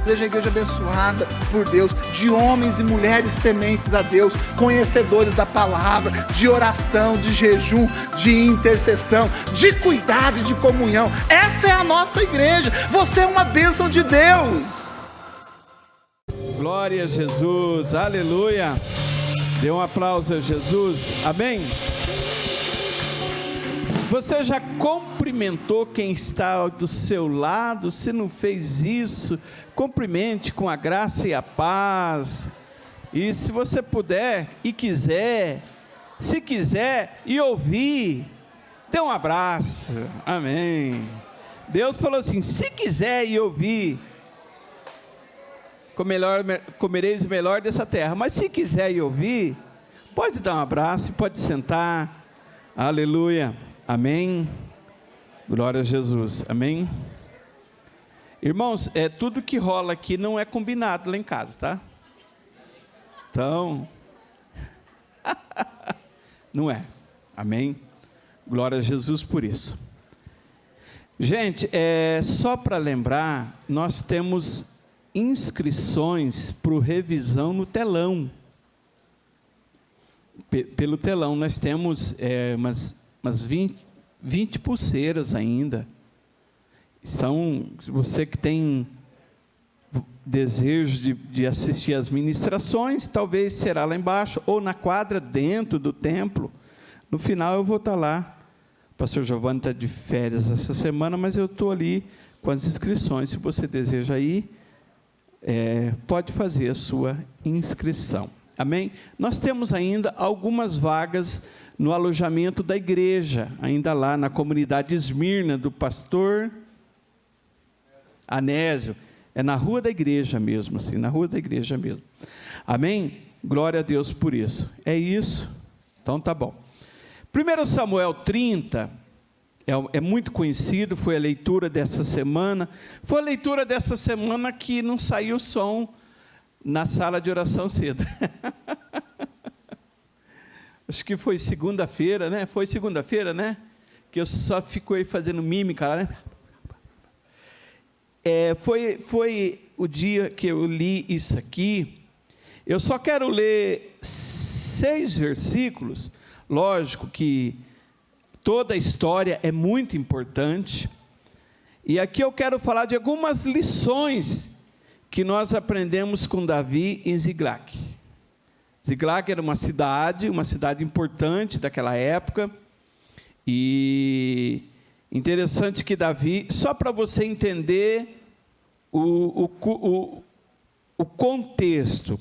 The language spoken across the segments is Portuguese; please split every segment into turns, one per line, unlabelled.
Seja a igreja abençoada por Deus, de homens e mulheres tementes a Deus, conhecedores da palavra, de oração, de jejum, de intercessão, de cuidado e de comunhão. Essa é a nossa igreja. Você é uma bênção de Deus.
Glória a Jesus, aleluia. Dê um aplauso a Jesus, amém? Você já cumprimentou quem está do seu lado? Se não fez isso, cumprimente com a graça e a paz. E se você puder e quiser, se quiser e ouvir, dê um abraço, amém. Deus falou assim: se quiser e ouvir, comereis o melhor dessa terra. Mas se quiser e ouvir, pode dar um abraço, pode sentar, aleluia, amém, glória a Jesus, amém. Irmãos, tudo que rola aqui não é combinado lá em casa, tá? Então, não é, amém, glória a Jesus por isso. Gente, só para lembrar, nós temos inscrições para o revisão no telão. Pelo telão nós temos umas 20 pulseiras ainda. Então, você que tem desejo de assistir às ministrações, talvez será lá embaixo, ou na quadra dentro do templo. No final eu vou estar lá. O pastor Giovanni está de férias essa semana, mas eu estou ali com as inscrições. Se você deseja ir, pode fazer a sua inscrição, amém? Nós temos ainda algumas vagas no alojamento da igreja, ainda lá na comunidade Esmirna, do pastor Anésio, na rua da igreja mesmo, assim, na rua da igreja mesmo, amém? Glória a Deus por isso, é isso, então tá bom. 1 Samuel 30, é muito conhecido, foi a leitura dessa semana. Foi a leitura dessa semana que não saiu som na sala de oração cedo. Acho que foi segunda-feira, né? Foi segunda-feira, né? Que eu só fico aí fazendo mímica lá, né? Foi o dia que eu li isso aqui. Eu só quero ler 6 versículos. Lógico que toda a história é muito importante, e aqui eu quero falar de algumas lições que nós aprendemos com Davi em Ziklag. Ziklag era uma cidade importante daquela época, e interessante que Davi, só para você entender o contexto,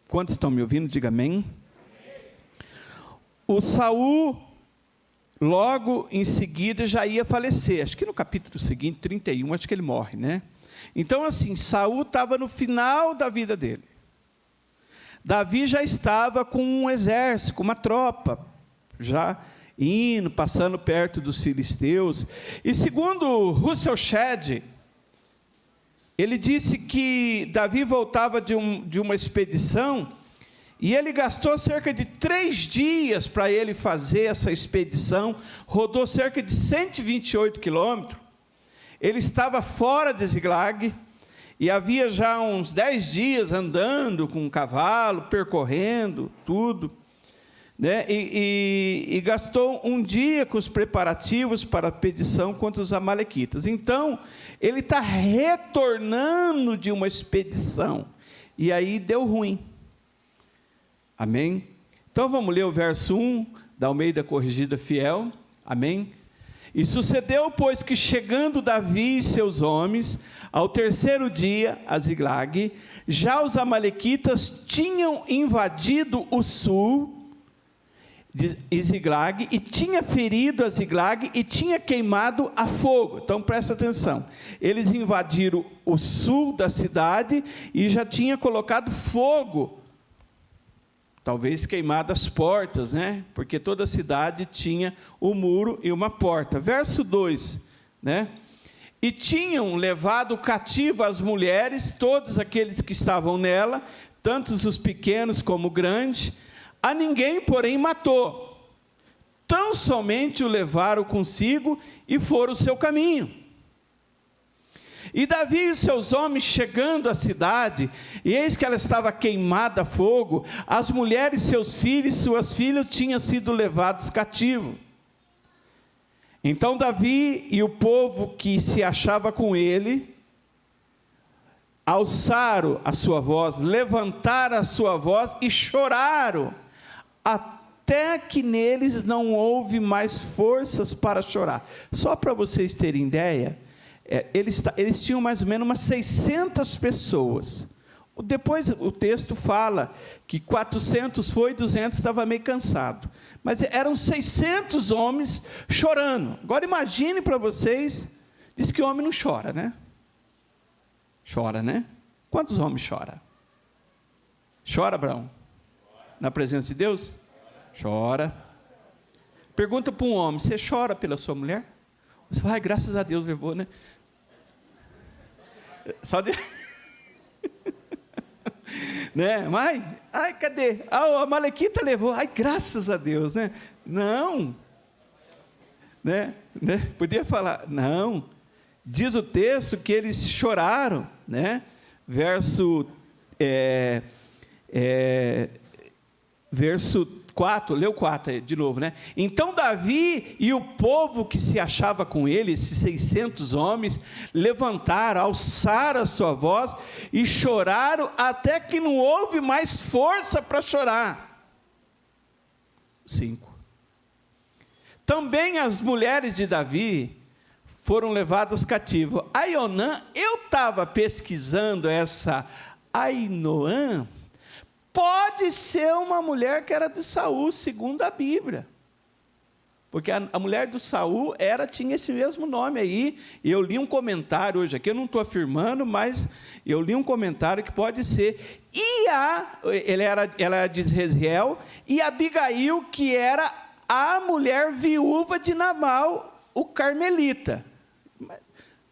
quantos estão me ouvindo? Diga amém. O Saul, logo em seguida, já ia falecer. Acho que no capítulo seguinte, 31, acho que ele morre, né? Então, assim, Saul estava no final da vida dele. Davi já estava com um exército, com uma tropa, já indo, passando perto dos filisteus. E segundo Russell Shedd, ele disse que Davi voltava de uma expedição, e ele gastou cerca de 3 dias para ele fazer essa expedição, rodou cerca de 128 quilômetros, ele estava fora de Ziklag, e havia já uns 10 dias andando com um cavalo, percorrendo tudo, né? E gastou um dia com os preparativos para a expedição contra os amalequitas. Então, ele está retornando de uma expedição, e aí deu ruim. Amém? Então vamos ler o verso 1 da Almeida Corrigida Fiel, amém? E sucedeu, pois, que chegando Davi e seus homens, ao 3º dia, a Ziklag, já os amalequitas tinham invadido o sul de Ziklag, e tinha ferido a Ziklag, e tinha queimado a fogo. Então presta atenção, eles invadiram o sul da cidade, e já tinha colocado fogo, talvez queimado as portas, né? Porque toda a cidade tinha um muro e uma porta. Verso 2, né? E tinham levado cativo as mulheres, todos aqueles que estavam nela, tanto os pequenos como grandes, a ninguém, porém, matou. Tão somente o levaram consigo e foram o seu caminho. E Davi e os seus homens chegando à cidade, e eis que ela estava queimada a fogo, as mulheres, seus filhos e suas filhas tinham sido levados cativos. Então Davi e o povo que se achava com ele, alçaram a sua voz, levantaram a sua voz e choraram, até que neles não houve mais forças para chorar. Só para vocês terem ideia, eles tinham mais ou menos umas 600 pessoas. Depois o texto fala que 400 foi, 200 estava meio cansado. Mas eram 600 homens chorando. Agora imagine para vocês, diz que homem não chora, né? Chora, né? Quantos homens choram? Chora, Abraão? Na presença de Deus? Chora. Pergunta para um homem, você chora pela sua mulher? Você fala, graças a Deus levou, né? Só de... né? Mãe, ai, cadê? A Malequita levou, ai, graças a Deus, né? Não. Né? Podia falar, não. Diz o texto que eles choraram, né? Verso 4, leu 4 de novo, né? Então Davi e o povo que se achava com ele, esses 600 homens, levantaram, alçaram a sua voz e choraram até que não houve mais força para chorar. 5. Também as mulheres de Davi foram levadas cativas. Aionã, eu estava pesquisando essa Ainoã, pode ser uma mulher que era de Saul, segundo a Bíblia. Porque a mulher do Saul tinha esse mesmo nome aí. E eu li um comentário hoje aqui, eu não estou afirmando, mas eu li um comentário que pode ser. E ela era de Jezreel, e Abigail, que era a mulher viúva de Nabal, o carmelita.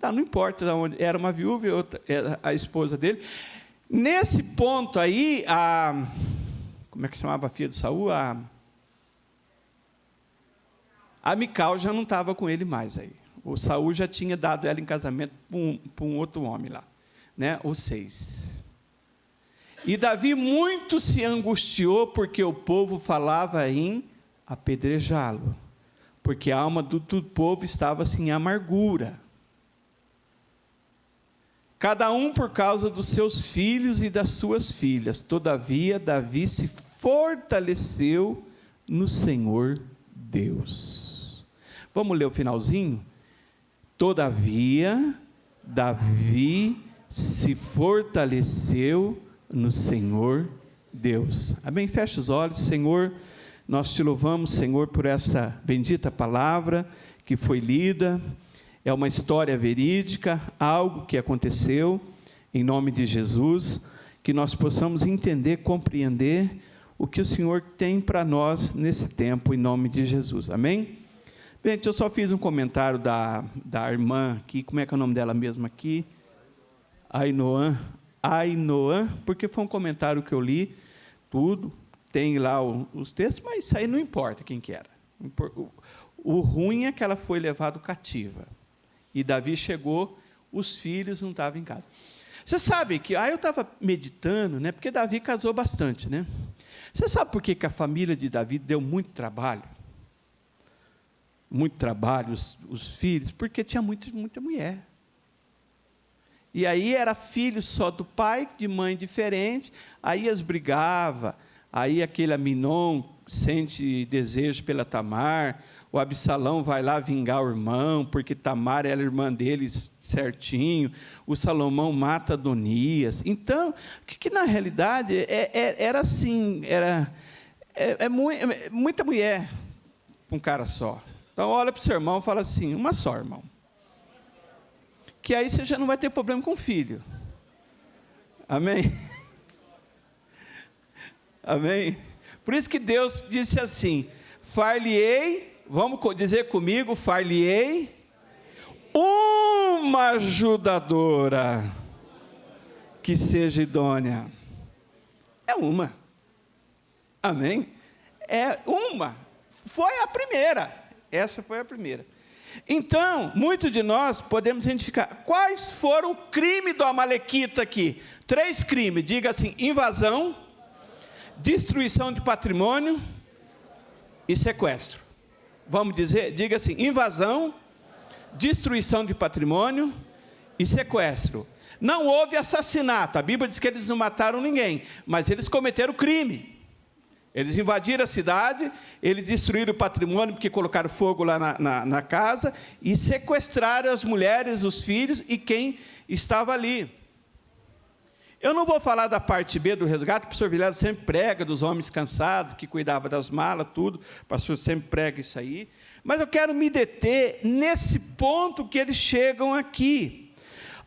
Não importa de onde, era uma viúva e outra era a esposa dele. Nesse ponto aí, como é que chamava a filha de Saul? A Mical já não estava com ele mais aí. O Saul já tinha dado ela em casamento para um outro homem lá, né? Os 6. E Davi muito se angustiou porque o povo falava em apedrejá-lo, porque a alma do povo estava assim em amargura. Cada um por causa dos seus filhos e das suas filhas. Todavia, Davi se fortaleceu no Senhor Deus. Vamos ler o finalzinho? Todavia, Davi se fortaleceu no Senhor Deus. Amém? Feche os olhos. Senhor, nós te louvamos, Senhor, por essa bendita palavra que foi lida. É uma história verídica, algo que aconteceu, em nome de Jesus, que nós possamos entender, compreender o que o Senhor tem para nós nesse tempo, em nome de Jesus, amém? Gente, eu só fiz um comentário da irmã aqui, como é que é o nome dela mesmo aqui? Ainoã, porque foi um comentário que eu li, tudo, tem lá os textos, mas isso aí não importa quem que era. O ruim é que ela foi levada cativa. E Davi chegou, os filhos não estavam em casa. Você sabe que, eu estava meditando, né, porque Davi casou bastante, né? Você sabe por que a família de Davi deu muito trabalho? Muito trabalho, os filhos, porque tinha muita mulher. E aí era filho só do pai, de mãe diferente, aí as brigava, aí aquele Aminon sente desejo pela Tamar, o Absalão vai lá vingar o irmão, porque Tamar era irmã deles certinho, o Salomão mata Adonias. Então, que na realidade era assim, muita mulher para um cara só. Então olha para o seu irmão e fala assim, uma só, irmão. Que aí você já não vai ter problema com o filho. Amém? Amém? Por isso que Deus disse assim, far-lhe-ei, vamos dizer comigo, far-lhe-ei uma ajudadora que seja idônea. É uma. Amém? É uma. Foi a primeira. Essa foi a primeira. Então, muitos de nós podemos identificar quais foram o crime do amalequita aqui. 3 crimes, diga assim: invasão, destruição de patrimônio e sequestro. Vamos dizer, diga assim: invasão, destruição de patrimônio e sequestro. Não houve assassinato, a Bíblia diz que eles não mataram ninguém, mas eles cometeram crime. Eles invadiram a cidade, eles destruíram o patrimônio, porque colocaram fogo lá na casa, e sequestraram as mulheres, os filhos e quem estava ali. Eu não vou falar da parte B do resgate, o pastor Vilela sempre prega dos homens cansados, que cuidavam das malas, tudo, o pastor sempre prega isso aí, mas eu quero me deter nesse ponto que eles chegam aqui.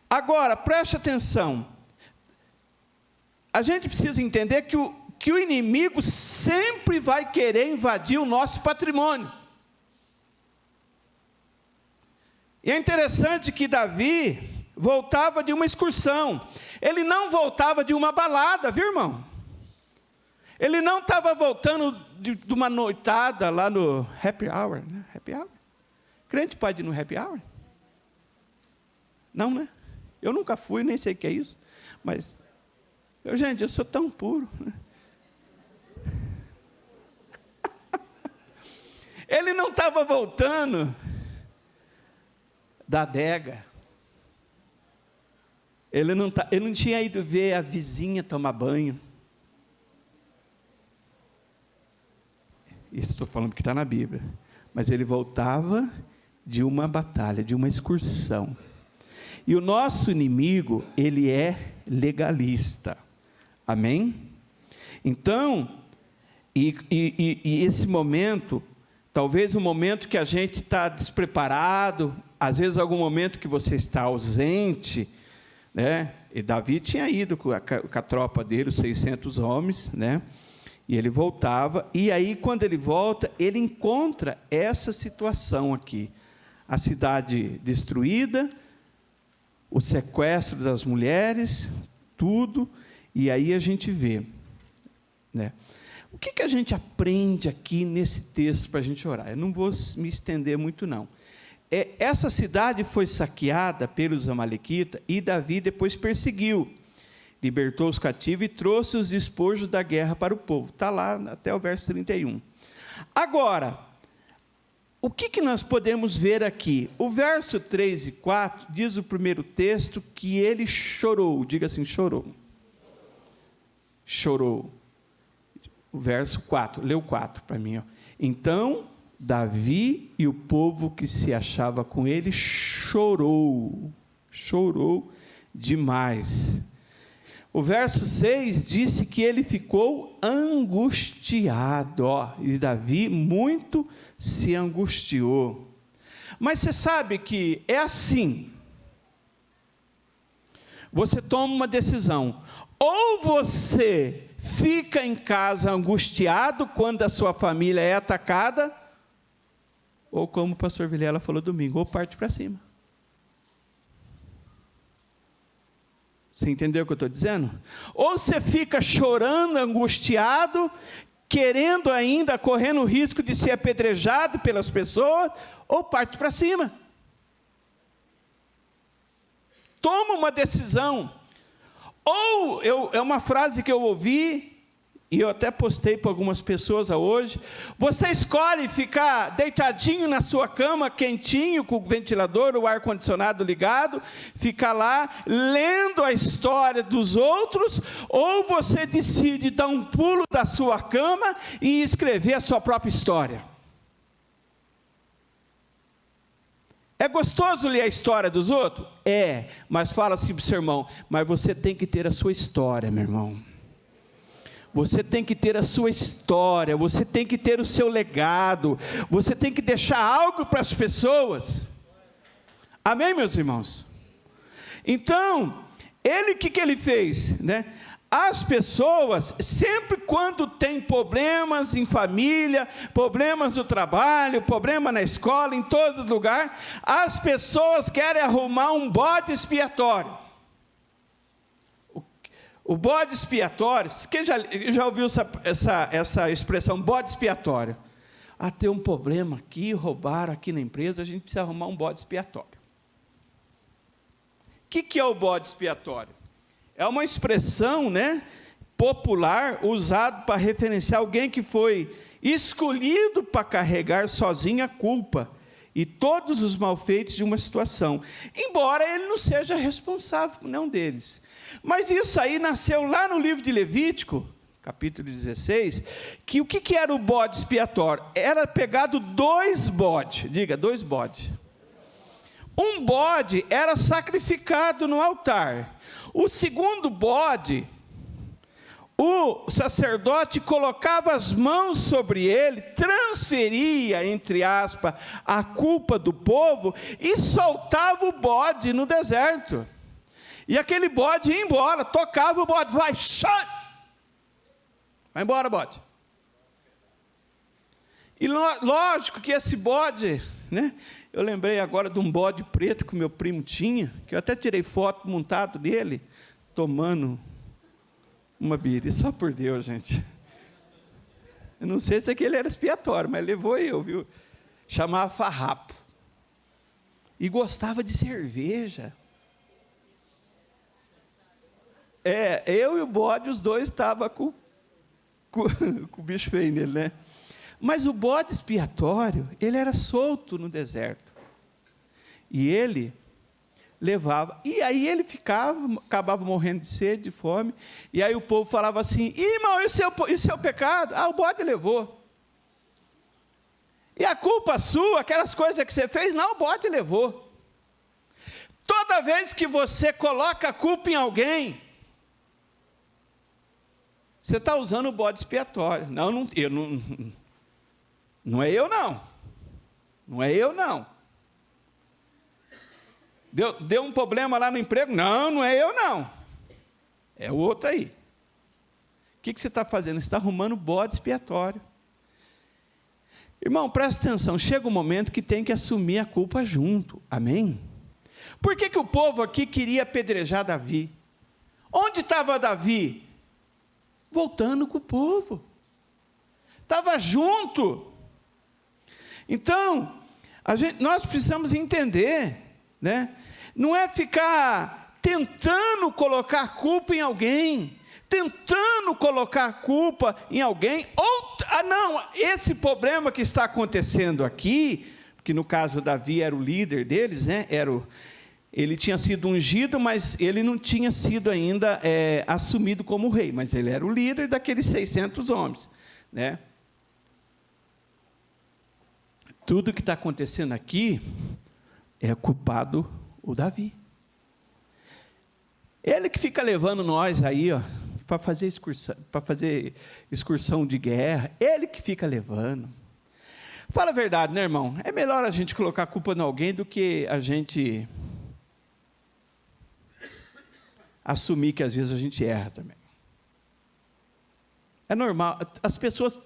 Agora, preste atenção, a gente precisa entender que o inimigo sempre vai querer invadir o nosso patrimônio. E é interessante que Davi voltava de uma excursão. Ele não voltava de uma balada, viu, irmão? Ele não estava voltando de uma noitada lá no happy hour, né? Happy hour? Crente pode ir no happy hour? Não, né? Eu nunca fui, nem sei o que é isso. Mas, gente, eu sou tão puro, né? Ele não estava voltando da adega. Ele não tinha ido ver a vizinha tomar banho. Isso estou falando porque está na Bíblia. Mas ele voltava de uma batalha, de uma excursão. E o nosso inimigo, ele é legalista. Amém? Então, e esse momento, talvez um momento que a gente está despreparado, às vezes algum momento que você está ausente, né? E Davi tinha ido com a tropa dele, os 600 homens, né? E ele voltava, e aí quando ele volta, ele encontra essa situação aqui, a cidade destruída, o sequestro das mulheres, tudo, e aí a gente vê, né? O que a gente aprende aqui nesse texto para a gente orar? Eu não vou me estender muito, não. Essa cidade foi saqueada pelos amalequitas, e Davi depois perseguiu, libertou os cativos e trouxe os despojos da guerra para o povo. Está lá até o verso 31. Agora, o que nós podemos ver aqui? O verso 3 e 4 diz o primeiro texto que ele chorou. Diga assim, chorou. Chorou. O verso 4, leu 4 para mim. Ó. Então, Davi e o povo que se achava com ele chorou demais. O verso 6 disse que ele ficou angustiado, e Davi muito se angustiou. Mas você sabe que é assim, você toma uma decisão, ou você fica em casa angustiado quando a sua família é atacada, ou como o pastor Vilela falou domingo, ou parte para cima. Você entendeu o que eu estou dizendo? Ou você fica chorando, angustiado, querendo ainda, correndo o risco de ser apedrejado pelas pessoas, ou parte para cima. Toma uma decisão. Ou, é uma frase que eu ouvi, e eu até postei para algumas pessoas hoje, você escolhe ficar deitadinho na sua cama, quentinho, com o ventilador, o ar-condicionado ligado, ficar lá, lendo a história dos outros, ou você decide dar um pulo da sua cama e escrever a sua própria história. É gostoso ler a história dos outros? É, mas fala assim para o seu irmão, mas você tem que ter a sua história, meu irmão. Você tem que ter a sua história, você tem que ter o seu legado, você tem que deixar algo para as pessoas. Amém, meus irmãos? Então, o que ele fez, né? As pessoas, sempre quando tem problemas em família, problemas no trabalho, problema na escola, em todo lugar, as pessoas querem arrumar um bode expiatório. O bode expiatório, quem já ouviu essa expressão, bode expiatório? ter um problema aqui, roubaram aqui na empresa, a gente precisa arrumar um bode expiatório. O que é o bode expiatório? É uma expressão, né, popular, usada para referenciar alguém que foi escolhido para carregar sozinho a culpa e todos os malfeitos de uma situação, embora ele não seja responsável por nenhum deles. Mas isso aí nasceu lá no livro de Levítico, capítulo 16, que o que era o bode expiatório? Era pegado 2 bodes, diga, 2 bodes. Um bode era sacrificado no altar. O segundo bode, o sacerdote colocava as mãos sobre ele, transferia, entre aspas, a culpa do povo e soltava o bode no deserto. E aquele bode ia embora, tocava o bode, vai embora, bode. E lógico que esse bode, né? Eu lembrei agora de um bode preto que o meu primo tinha, que eu até tirei foto montado dele, tomando uma birra, só por Deus, gente. Eu não sei se aquele era expiatório, mas levou eu, viu? Chamava farrapo. E gostava de cerveja. Eu e o bode, os dois estavam com o bicho feio nele, né? Mas o bode expiatório, ele era solto no deserto. E ele levava, e aí ele acabava morrendo de sede, de fome, e aí o povo falava assim: irmão, isso é o pecado? O bode levou. E a culpa sua, aquelas coisas que você fez, não, o bode levou. Toda vez que você coloca a culpa em alguém, você está usando o bode expiatório. Não é eu não. Não é eu não. Deu um problema lá no emprego? Não é eu não. É o outro aí. O que você está fazendo? Você está arrumando o bode expiatório. Irmão, presta atenção, chega um momento que tem que assumir a culpa junto. Amém? Por que o povo aqui queria apedrejar Davi? Onde estava Davi? Voltando com o povo. Estava junto. Então, nós precisamos entender, né? Não é ficar tentando colocar culpa em alguém, tentando colocar culpa em alguém, não, esse problema que está acontecendo aqui, que no caso Davi era o líder deles, né? Ele tinha sido ungido, mas ele não tinha sido ainda assumido como rei, mas ele era o líder daqueles 600 homens, né? Tudo que está acontecendo aqui é culpado o Davi. Ele que fica levando nós aí, para fazer excursão de guerra, ele que fica levando. Fala a verdade, né, irmão? É melhor a gente colocar a culpa em alguém do que a gente assumir que às vezes a gente erra também. É normal, as pessoas...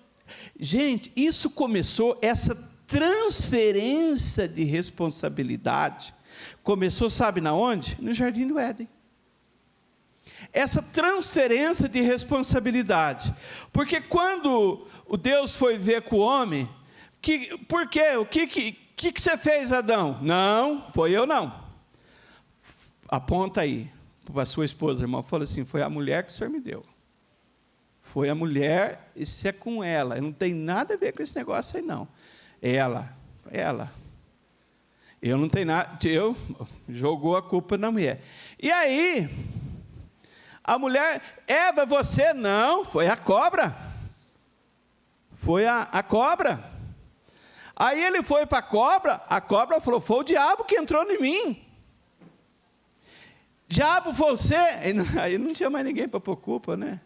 Gente, isso começou, essa transferência de responsabilidade, começou, sabe na onde? No Jardim do Éden. Essa transferência de responsabilidade, porque quando o Deus foi ver com o homem, por quê? O que você fez, Adão? Não, foi eu não. Aponta aí para a sua esposa, irmão, fala assim: foi a mulher que o Senhor me deu. Foi a mulher, isso é com ela, não tem nada a ver com esse negócio aí não. Ela, eu não tenho nada, jogou a culpa na mulher. E aí, a mulher, Eva, você? Não, foi a cobra. Foi a cobra. Aí ele foi para a cobra falou: foi o diabo que entrou em mim. Diabo, foi você? Aí não tinha mais ninguém para pôr culpa, né?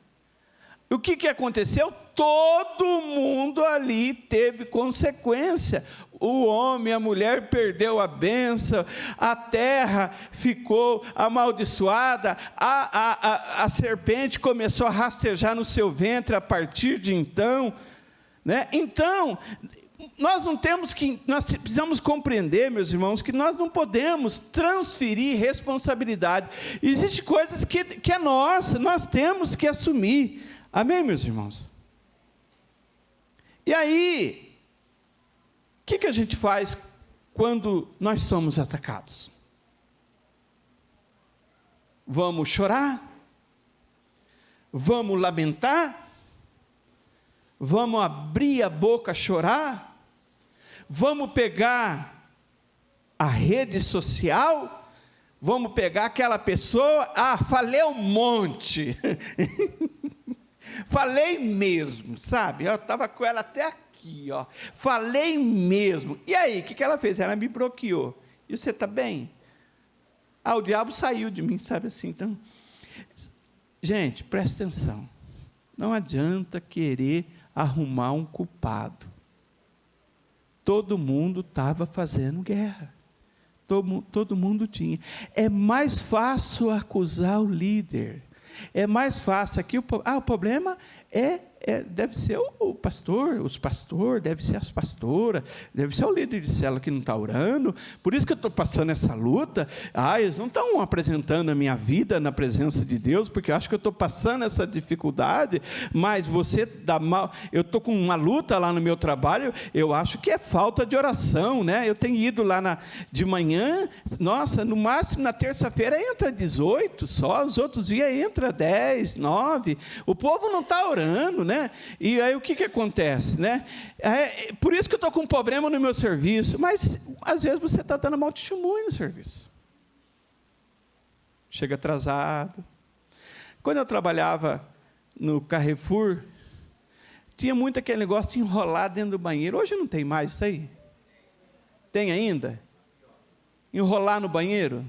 O que aconteceu? Todo mundo ali teve consequência. O homem, a mulher perdeu a bênção, a terra ficou amaldiçoada, a serpente começou a rastejar no seu ventre a partir de então, né? Então, nós precisamos compreender, meus irmãos, que nós não podemos transferir responsabilidade. Existem coisas que é nossa, nós temos que assumir. Amém, meus irmãos? E aí, que a gente faz quando nós somos atacados? Vamos chorar? Vamos lamentar? Vamos abrir a boca a chorar? Vamos pegar a rede social? Vamos pegar aquela pessoa? Falei um monte. Falei mesmo, sabe? Eu estava com ela até aqui, ó. Falei mesmo. E aí, o que ela fez? Ela me bloqueou. E você está bem? O diabo saiu de mim, sabe assim? Então, gente, presta atenção. Não adianta querer arrumar um culpado. Todo mundo estava fazendo guerra. Todo mundo tinha. É mais fácil acusar o líder. É mais fácil aqui. O problema deve ser o pastor, os pastores, deve ser as pastoras, deve ser o líder de célula que não está orando. Por isso que eu estou passando essa luta. Eles não estão apresentando a minha vida na presença de Deus, porque eu acho que eu estou passando essa dificuldade, mas você dá mal. Eu estou com uma luta lá no meu trabalho, eu acho que é falta de oração, né? Eu tenho ido lá de manhã, nossa, no máximo na terça-feira entra 18 só, os outros dias entra 10, 9. O povo não está orando, né? E aí o que acontece, né? Por isso que eu estou com um problema no meu serviço, mas às vezes você está dando mau testemunho no serviço. Chega atrasado. Quando eu trabalhava no Carrefour, tinha muito aquele negócio de enrolar dentro do banheiro. Hoje não tem mais isso aí. Tem ainda? Enrolar no banheiro?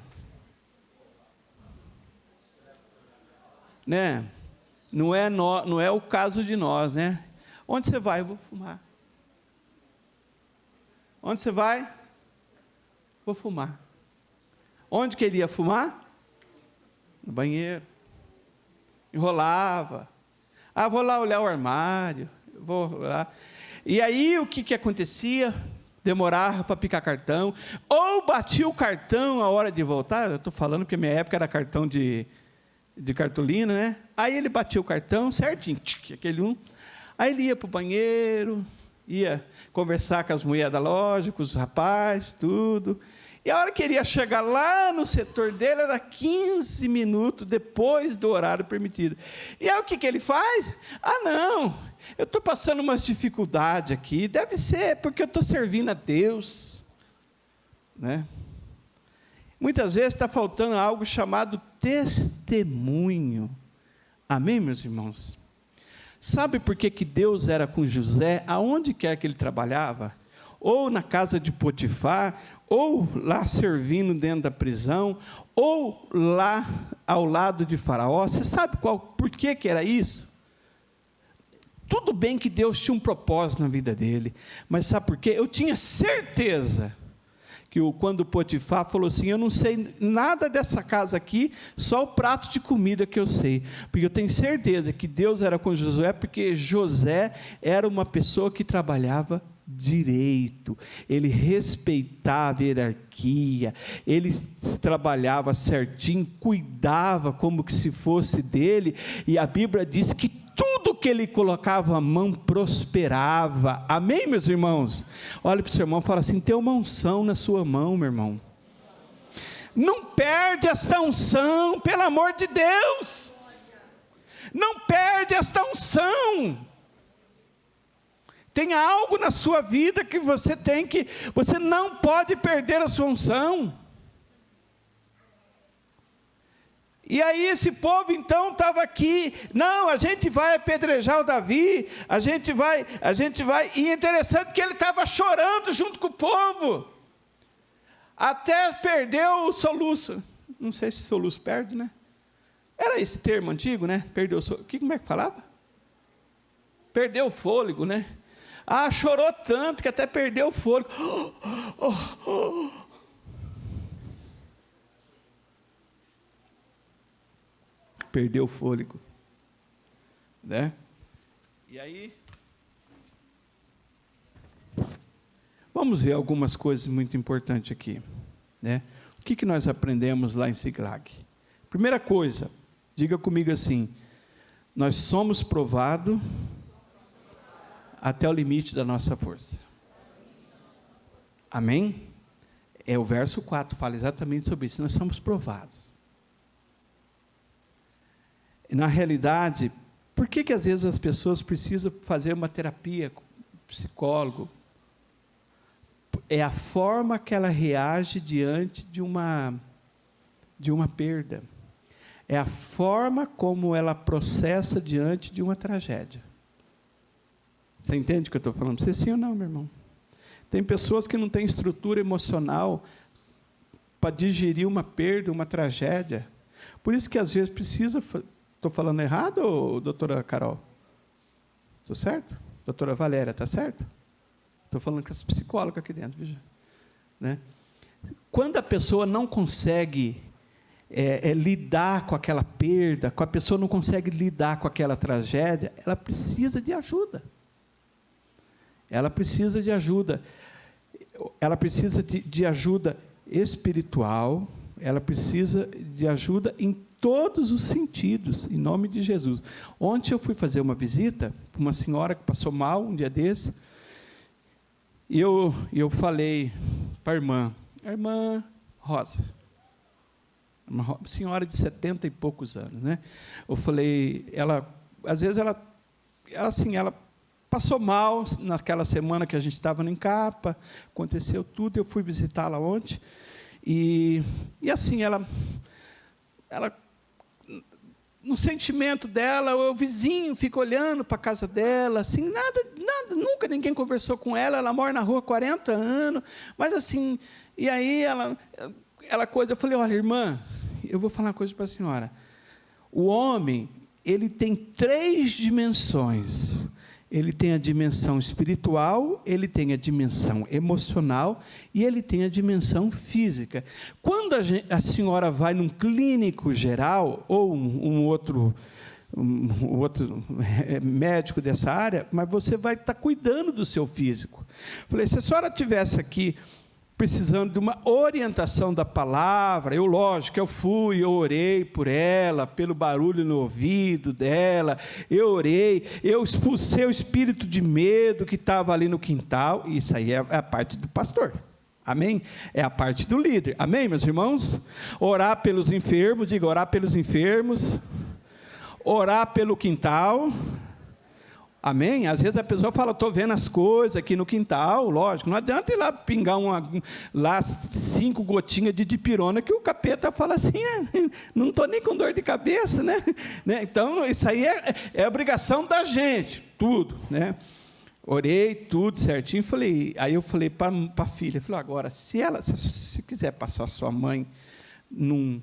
Né? Não é o caso de nós, né? Onde você vai? Eu vou fumar. Onde você vai? Vou fumar. Onde queria fumar? No banheiro. Enrolava. Vou lá olhar o armário. Vou lá. E aí o que acontecia? Demorava para picar cartão. Ou batia o cartão a hora de voltar. Eu estou falando porque minha época era cartão de cartolina, né? Aí ele batia o cartão certinho, aquele um. Aí ele ia para o banheiro, ia conversar com as mulheres da loja, com os rapazes, tudo. E a hora que ele ia chegar lá no setor dele, era 15 minutos depois do horário permitido. E aí o que ele faz? Não, eu estou passando umas dificuldades aqui, deve ser porque eu estou servindo a Deus, né? Muitas vezes está faltando algo chamado testemunho. Amém, meus irmãos? Sabe por que Deus era com José, aonde quer que ele trabalhava? Ou na casa de Potifar, ou lá servindo dentro da prisão, ou lá ao lado de Faraó. Você sabe por que era isso? Tudo bem que Deus tinha um propósito na vida dele, mas sabe por quê? Eu tinha certeza que quando Potifar falou assim, eu não sei nada dessa casa aqui, só o prato de comida que eu sei, porque eu tenho certeza que Deus era com Josué, porque José era uma pessoa que trabalhava direito, ele respeitava a hierarquia, ele trabalhava certinho, cuidava como que se fosse dele, e a Bíblia diz que tudo que ele colocava a mão prosperava. Amém, meus irmãos? Olha para o seu irmão e fala assim, tem uma unção na sua mão, meu irmão. Não perde esta unção, pelo amor de Deus. Não perde esta unção. Tem algo na sua vida que você não pode perder a sua unção. E aí esse povo então estava aqui, não, a gente vai apedrejar o Davi, a gente vai, e é interessante que ele estava chorando junto com o povo, até perdeu o soluço, não sei se soluço perde, né? Era esse termo antigo, né? Perdeu o soluço, como é que falava? Perdeu o fôlego, né? Chorou tanto que até perdeu o fôlego. Perdeu o fôlego, né? E aí, vamos ver algumas coisas muito importantes aqui, né? O que nós aprendemos lá em Ziklag? Primeira coisa, diga comigo assim, nós somos provados até o limite da nossa força. Amém? O verso 4 fala exatamente sobre isso. Nós somos provados. Na realidade, por que às vezes as pessoas precisam fazer uma terapia com psicólogo? É a forma que ela reage diante de uma perda. É a forma como ela processa diante de uma tragédia. Você entende o que eu estou falando? Você sim ou não, meu irmão? Tem pessoas que não têm estrutura emocional para digerir uma perda, uma tragédia. Por isso que às vezes precisa... Estou falando errado, ou, doutora Carol? Estou certo? Doutora Valéria, está certo? Estou falando com as psicólogas aqui dentro, veja. Né? Quando a pessoa não consegue lidar com aquela perda, a pessoa não consegue lidar com aquela tragédia, ela precisa de ajuda. Ela precisa de ajuda. Ela precisa de ajuda espiritual, ela precisa de ajuda em todos os sentidos, em nome de Jesus. Ontem eu fui fazer uma visita para uma senhora que passou mal um dia desse, e eu falei para a irmã Rosa, uma senhora de 70 e poucos anos, né? Eu falei, às vezes ela passou mal naquela semana que a gente estava no Encapa, aconteceu tudo, eu fui visitá-la ontem, e assim, ela no sentimento dela, o vizinho fica olhando para a casa dela, assim, nada, nunca ninguém conversou com ela, ela mora na rua há 40 anos, mas assim, e aí eu falei, olha, irmã, eu vou falar uma coisa para a senhora, o homem, ele tem 3 dimensões, ele tem a dimensão espiritual, ele tem a dimensão emocional e ele tem a dimensão física. Quando a senhora vai num clínico geral ou um outro médico dessa área, mas você vai estar cuidando do seu físico. Falei, se a senhora estivesse aqui precisando de uma orientação da palavra, eu orei por ela, pelo barulho no ouvido dela, eu orei, eu expulsei o espírito de medo que estava ali no quintal, e isso aí é a parte do pastor, amém? É a parte do líder, amém, meus irmãos? Orar pelos enfermos, diga, orar pelos enfermos, orar pelo quintal, amém? Às vezes a pessoa fala, estou vendo as coisas aqui no quintal, lógico, não adianta ir lá pingar 5 gotinhas de dipirona, que o capeta fala assim, não estou nem com dor de cabeça, né? Então, isso aí é obrigação da gente, tudo, né? Orei, tudo certinho, aí eu falei para a filha, agora, se quiser passar a sua mãe num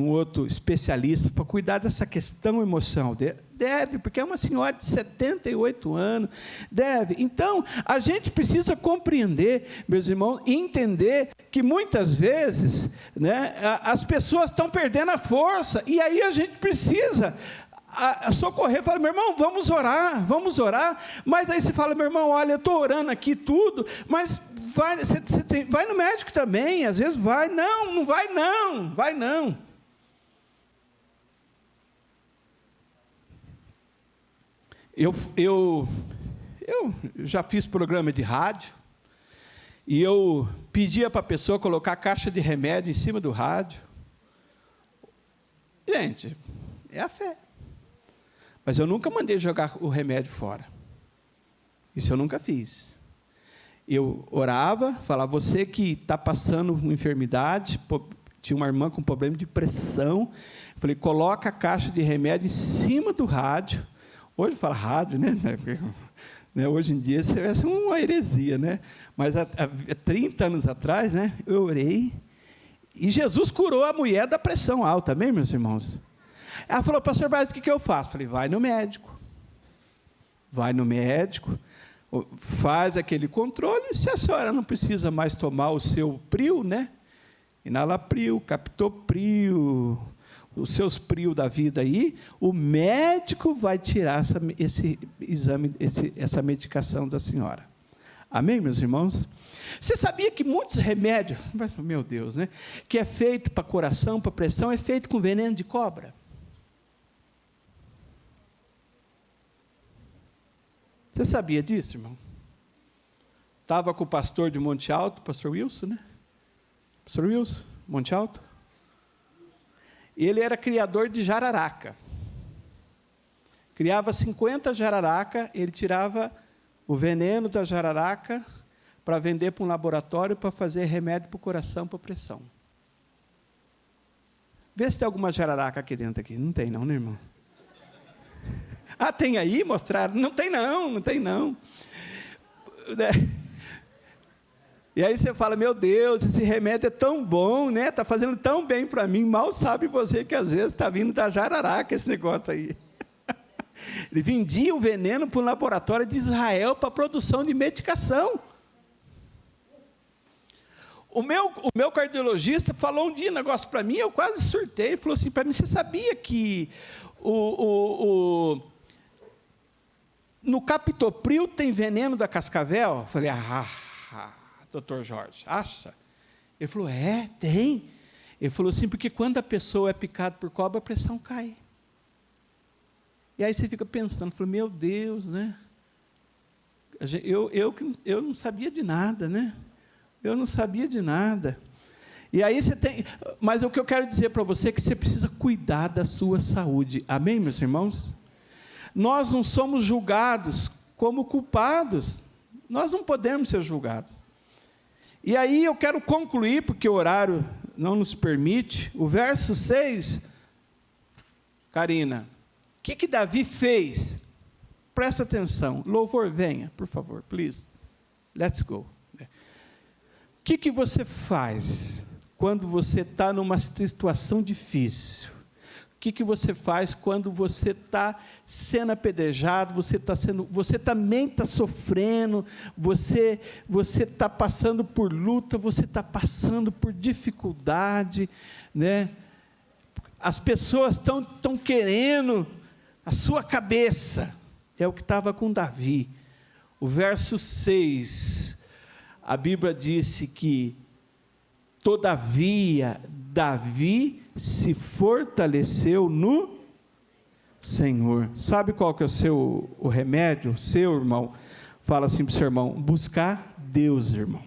outro especialista para cuidar dessa questão emocional, deve, porque é uma senhora de 78 anos, deve. Então, a gente precisa compreender, meus irmãos, e entender que muitas vezes, né, as pessoas estão perdendo a força, e aí a gente precisa socorrer, fala, meu irmão, vamos orar, mas aí você fala, meu irmão, olha, eu estou orando aqui tudo, mas vai no médico também, às vezes vai não. Eu já fiz programa de rádio, e eu pedia para a pessoa colocar caixa de remédio em cima do rádio. Gente, é a fé. Mas eu nunca mandei jogar o remédio fora. Isso eu nunca fiz. Eu orava, falava, você que está passando uma enfermidade, tinha uma irmã com problema de pressão, eu falei, coloca a caixa de remédio em cima do rádio. Hoje fala rádio, né? Hoje em dia seria uma heresia, né? Mas há 30 anos atrás, né, eu orei, e Jesus curou a mulher da pressão alta, amém, meus irmãos? Ela falou, pastor Braz, o que eu faço? Falei, vai no médico, faz aquele controle, se a senhora não precisa mais tomar o seu Prio, né? Inalapril, Captopril, os seus Prio da vida aí, o médico vai tirar esse exame, essa medicação da senhora. Amém, meus irmãos? Você sabia que muitos remédios, meu Deus, né? Que é feito para coração, para pressão, é feito com veneno de cobra? Você sabia disso, irmão? estava com o pastor de Monte Alto, pastor Wilson, né? Pastor Wilson, Monte Alto. Ele era criador de jararaca. Criava 50 jararaca, ele tirava o veneno da jararaca para vender para um laboratório para fazer remédio para o coração, para pressão. Vê se tem alguma jararaca aqui dentro. Aqui. Não tem não, né, irmão? Ah, tem aí? Mostraram? Não tem não, não tem não. E aí você fala, meu Deus, esse remédio é tão bom, né? Está fazendo tão bem para mim. Mal sabe você que às vezes está vindo da jararaca esse negócio aí. Ele vendia o veneno para o laboratório de Israel para a produção de medicação. O meu cardiologista falou um dia um negócio para mim, eu quase surtei, ele falou assim para mim, você sabia que no captopril tem veneno da cascavel? Eu falei, doutor Jorge, acha? Ele falou, tem. Ele falou assim, porque quando a pessoa é picada por cobra, a pressão cai. E aí você fica pensando, falou, meu Deus, né? Eu não sabia de nada, né? Eu não sabia de nada. E aí você tem, mas o que eu quero dizer para você é que você precisa cuidar da sua saúde. Amém, meus irmãos? Nós não somos julgados como culpados. Nós não podemos ser julgados. E aí eu quero concluir, porque o horário não nos permite, o verso 6, Karina, o que Davi fez? Presta atenção, louvor, venha, por favor, please, let's go. O que você faz quando você está numa situação difícil? O que você faz quando você está sendo apedrejado, você também está sofrendo, você está passando por luta, você está passando por dificuldade, né? As pessoas estão querendo a sua cabeça, é o que estava com Davi. O verso 6, a Bíblia disse que, todavia, Davi se fortaleceu no Senhor. Sabe qual que é o remédio? Seu irmão, fala assim para o seu irmão, buscar Deus, irmão.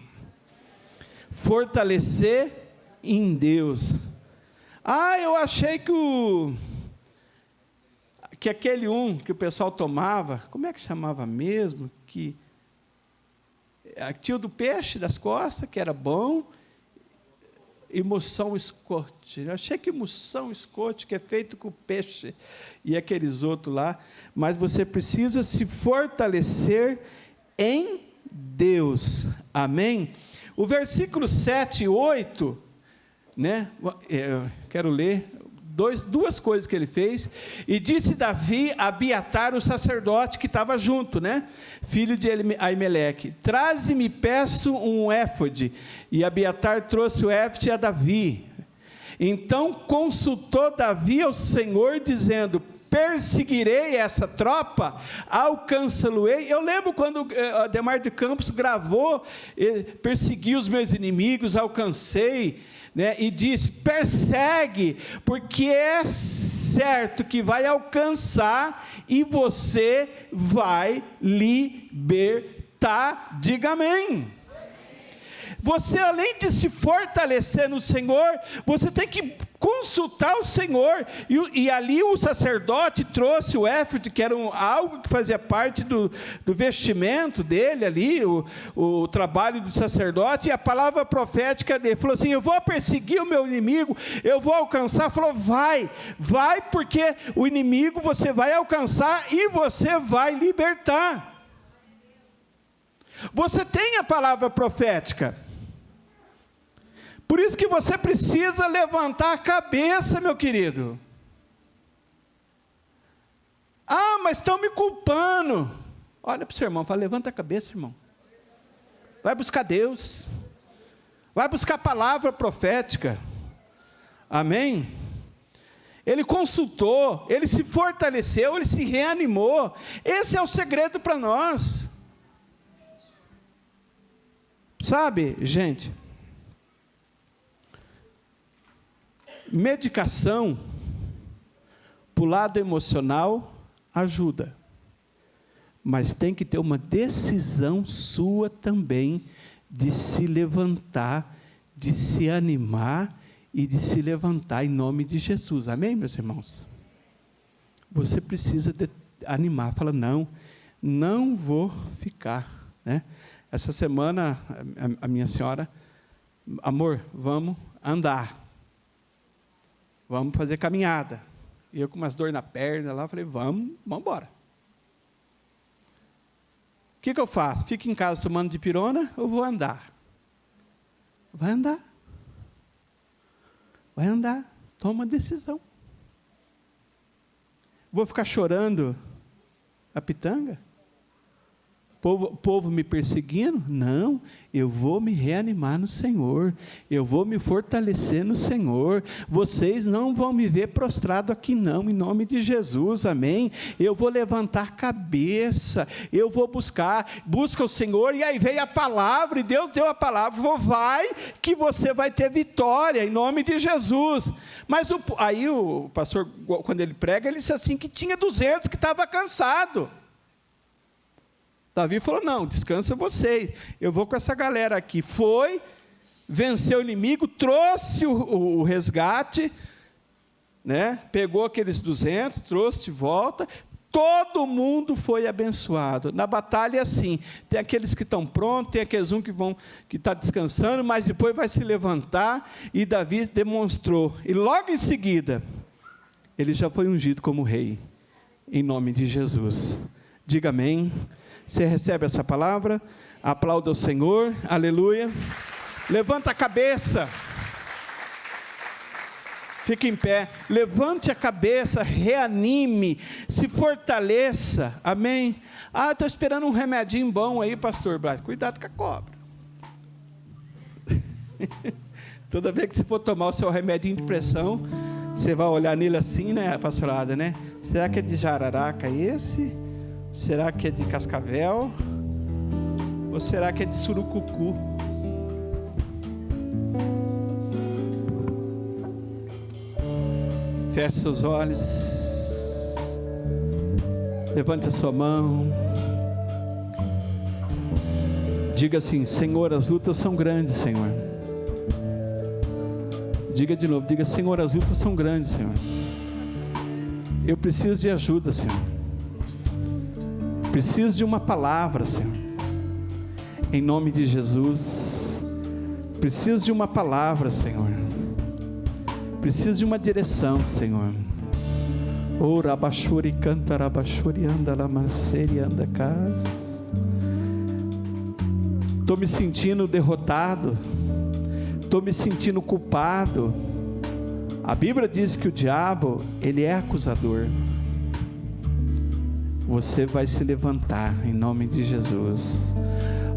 Fortalecer em Deus. Eu achei que aquele que o pessoal tomava, como é que chamava mesmo? Que tinha o do peixe das costas, que era bom, e moção Scott. Eu achei que moção Scott, que é feito com peixe, e aqueles outros lá, mas você precisa se fortalecer em Deus, amém? O versículo 7 e 8, né? Eu quero ler duas coisas que ele fez. E disse Davi a Abiatar, o sacerdote que estava junto, né? Filho de Aimeleque, traze-me, peço, um éfode. E Abiatar trouxe o éfode a Davi. Então consultou Davi ao Senhor, dizendo, perseguirei essa tropa, alcançá-lo-ei. Eu lembro quando Ademar de Campos gravou, persegui os meus inimigos, alcancei, né? E disse, persegue, porque é certo que vai alcançar, e você vai libertar. Diga amém. Você, além de se fortalecer no Senhor, você tem que consultar o Senhor, e ali o sacerdote trouxe o éfode, que era algo que fazia parte do vestimento dele ali, o trabalho do sacerdote, e a palavra profética dele, falou assim, eu vou perseguir o meu inimigo, eu vou alcançar. Falou, vai, porque o inimigo você vai alcançar, e você vai libertar. Você tem a palavra profética, por isso que você precisa levantar a cabeça, meu querido. Mas estão me culpando. Olha para o seu irmão, fala, levanta a cabeça, irmão. Vai buscar Deus. Vai buscar a palavra profética. Amém? Ele consultou, ele se fortaleceu, ele se reanimou. Esse é o segredo para nós. Sabe, gente, medicação para o lado emocional ajuda, Mas tem que ter uma decisão sua também de se levantar, de se animar e de se levantar em nome de Jesus. Amém, meus irmãos? Você precisa animar, fala, não vou ficar, né? Essa semana, a minha senhora, amor, vamos andar, vamos fazer caminhada. E eu com umas dores na perna lá, falei, vamos embora. O que eu faço? Fico em casa tomando dipirona ou vou andar? Vai andar. Vai andar. Toma decisão. Vou ficar chorando a pitanga? O povo me perseguindo? Não, eu vou me reanimar no Senhor, eu vou me fortalecer no Senhor, vocês não vão me ver prostrado aqui não, em nome de Jesus, amém? Eu vou levantar a cabeça, eu vou busca o Senhor, e aí veio a palavra, e Deus deu a palavra, vai, que você vai ter vitória, em nome de Jesus. Mas aí o pastor, quando ele prega, ele disse assim, que tinha 200 que estava cansado. Davi falou, não, descansa vocês, eu vou com essa galera aqui. Foi, venceu o inimigo, trouxe o resgate, né? Pegou aqueles 200, trouxe de volta, todo mundo foi abençoado. Na batalha é assim, tem aqueles que estão prontos, tem aqueles que está descansando, mas depois vai se levantar, e Davi demonstrou, e logo em seguida, ele já foi ungido como rei, em nome de Jesus. Diga amém. Você recebe essa palavra? Aplauda o Senhor, aleluia. Levanta a cabeça. Fique em pé. Levante a cabeça, reanime, se fortaleça. Amém? Estou esperando um remedinho bom aí, pastor Braz. Cuidado com a cobra. Toda vez que você for tomar o seu remedinho de pressão, você vai olhar nele assim, né, pastorada, né? Será que é de jararaca esse? Será que é de cascavel? Ou será que é de surucucu? Feche seus olhos. Levante a sua mão. Diga assim, Senhor, as lutas são grandes, Senhor. Diga de novo, diga, Senhor, as lutas são grandes, Senhor. Eu preciso de ajuda, Senhor. Preciso de uma palavra, Senhor, em nome de Jesus. Preciso de uma palavra, Senhor. Preciso de uma direção, Senhor. Oh, rabachuri canta, rabachuri anda, lamaseri anda casa. Estou me sentindo derrotado. Estou me sentindo culpado. A Bíblia diz que o diabo, ele é acusador. Você vai se levantar em nome de Jesus.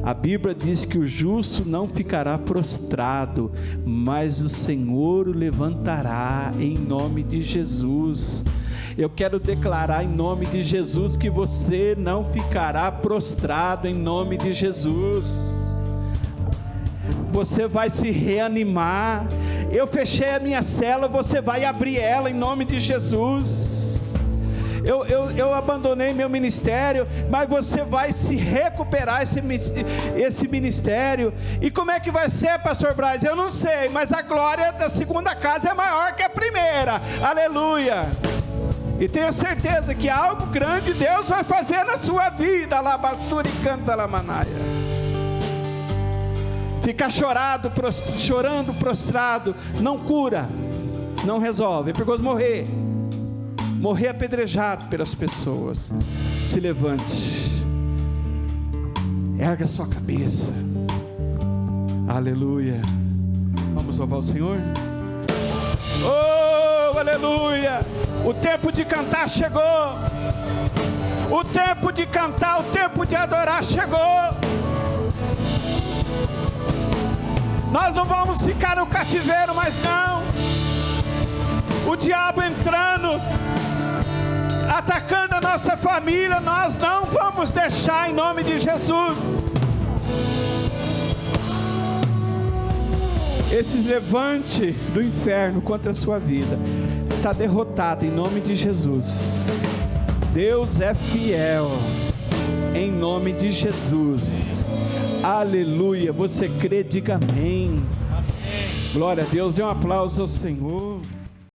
A Bíblia diz que o justo não ficará prostrado, mas o Senhor o levantará em nome de Jesus. Eu quero declarar em nome de Jesus que você não ficará prostrado em nome de Jesus. Você vai se reanimar. Eu fechei a minha cela, você vai abrir ela em nome de Jesus. Eu abandonei meu ministério, mas você vai se recuperar esse ministério. E como é que vai ser, pastor Braz? Eu não sei, mas a glória da segunda casa é maior que a primeira. Aleluia. E tenha certeza que algo grande Deus vai fazer na sua vida. Labassuri canta lamanaia. Ficar chorando, prostrado, não cura, não resolve. É perigoso morrer apedrejado pelas pessoas. Se levante, erga a sua cabeça, aleluia. Vamos louvar o Senhor. Oh, aleluia. O tempo de cantar chegou. O tempo de cantar, o tempo de adorar chegou. Nós não vamos ficar no cativeiro, mas não. O diabo entrando, atacando a nossa família, nós não vamos deixar em nome de Jesus. Esse levante do inferno contra a sua vida está derrotado em nome de Jesus. Deus é fiel. em nome de Jesus. Aleluia. Você crê, diga amém. Glória a Deus. Dê um aplauso ao Senhor.